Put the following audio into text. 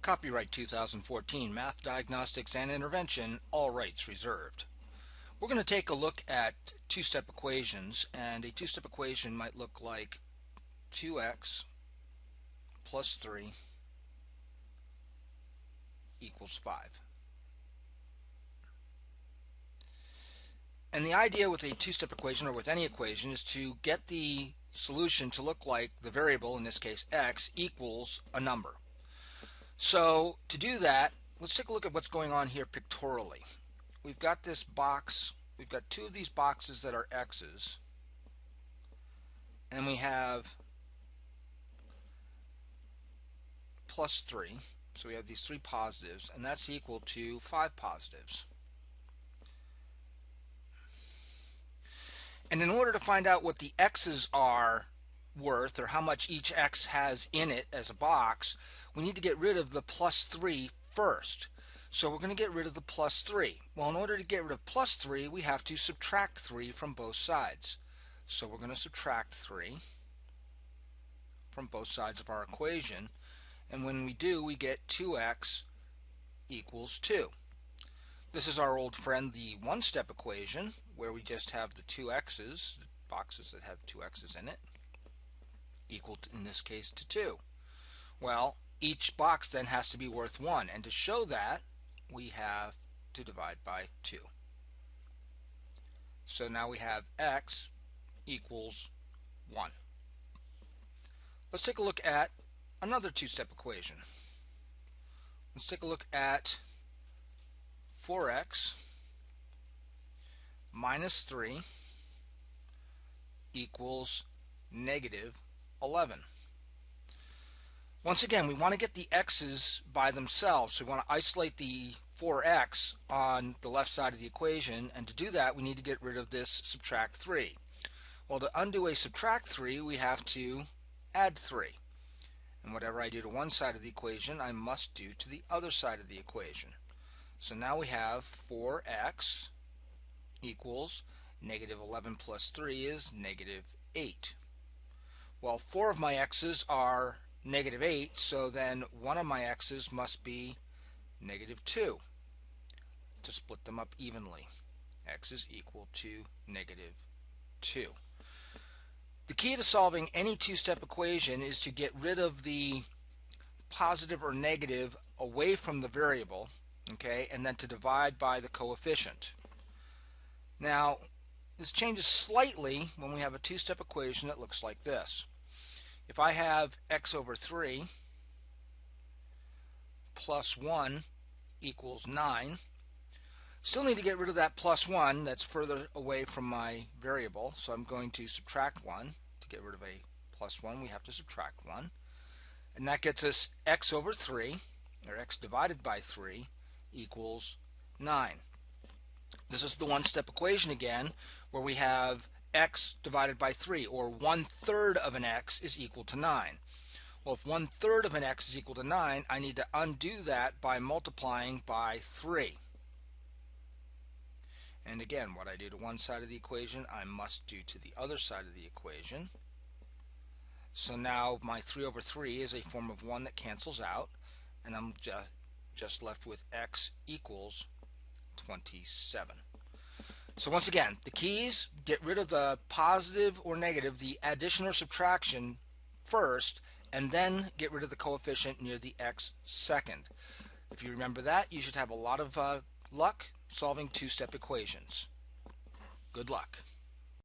Copyright 2014, Math, Diagnostics, and Intervention, all rights reserved. We're going to take a look at two-step equations, and a two-step equation might look like 2x plus 3 equals 5. And the idea with a two-step equation, or with any equation, is to get the solution to look like the variable, in this case x, equals a number. So to do that, let's take a look at what's going on here pictorially. We've got this box, we've got two of these boxes that are x's, and we have plus 3, so we have these 3 positives, and that's equal to 5 positives. And in order to find out what the x's are worth, or how much each x has in it as a box, we need to get rid of the plus 3 first. So we're going to get rid of the plus 3. Well, in order to get rid of plus 3, we have to subtract 3 from both sides. So we're going to subtract 3 from both sides of our equation, and when we do, we get 2x equals 2. This is our old friend, the one-step equation, where we just have the two x's, boxes that have two x's in it, equal to, in this case, to 2. Well, each box then has to be worth 1, and to show that, we have to divide by 2. So now we have x equals 1. Let's take a look at another two-step equation. Let's take a look at 4x minus 3 equals negative 11. Once again, we want to get the x's by themselves, so we want to isolate the 4x on the left side of the equation, and to do that we need to get rid of this subtract 3. Well, to undo a subtract 3, we have to add 3. And whatever I do to one side of the equation, I must do to the other side of the equation. So now we have 4x equals negative 11 plus 3 is negative 8. Well, 4 of my x's are negative 8, so then one of my x's must be negative 2 to split them up evenly. X is equal to negative 2. The key to solving any two-step equation is to get rid of the positive or negative away from the variable, okay, and then to divide by the coefficient. Now, this changes slightly when we have a two-step equation that looks like this. If I have x over 3 plus 1 equals 9, still need to get rid of that plus 1 that's further away from my variable, so I'm going to subtract 1. To get rid of a plus 1, we have to subtract 1. And that gets us x over 3, or x divided by 3, equals 9. This is the one-step equation again, where we have x divided by 3, or 1/3 of an x is equal to 9. Well, if 1/3 of an x is equal to 9, I need to undo that by multiplying by 3. And again, what I do to one side of the equation, I must do to the other side of the equation. So now my 3 over 3 is a form of 1 that cancels out, and I'm just left with x equals 27. So once again, the keys: get rid of the positive or negative, the addition or subtraction first, and then get rid of the coefficient near the x second. If you remember that, you should have a lot of luck solving two-step equations. Good luck.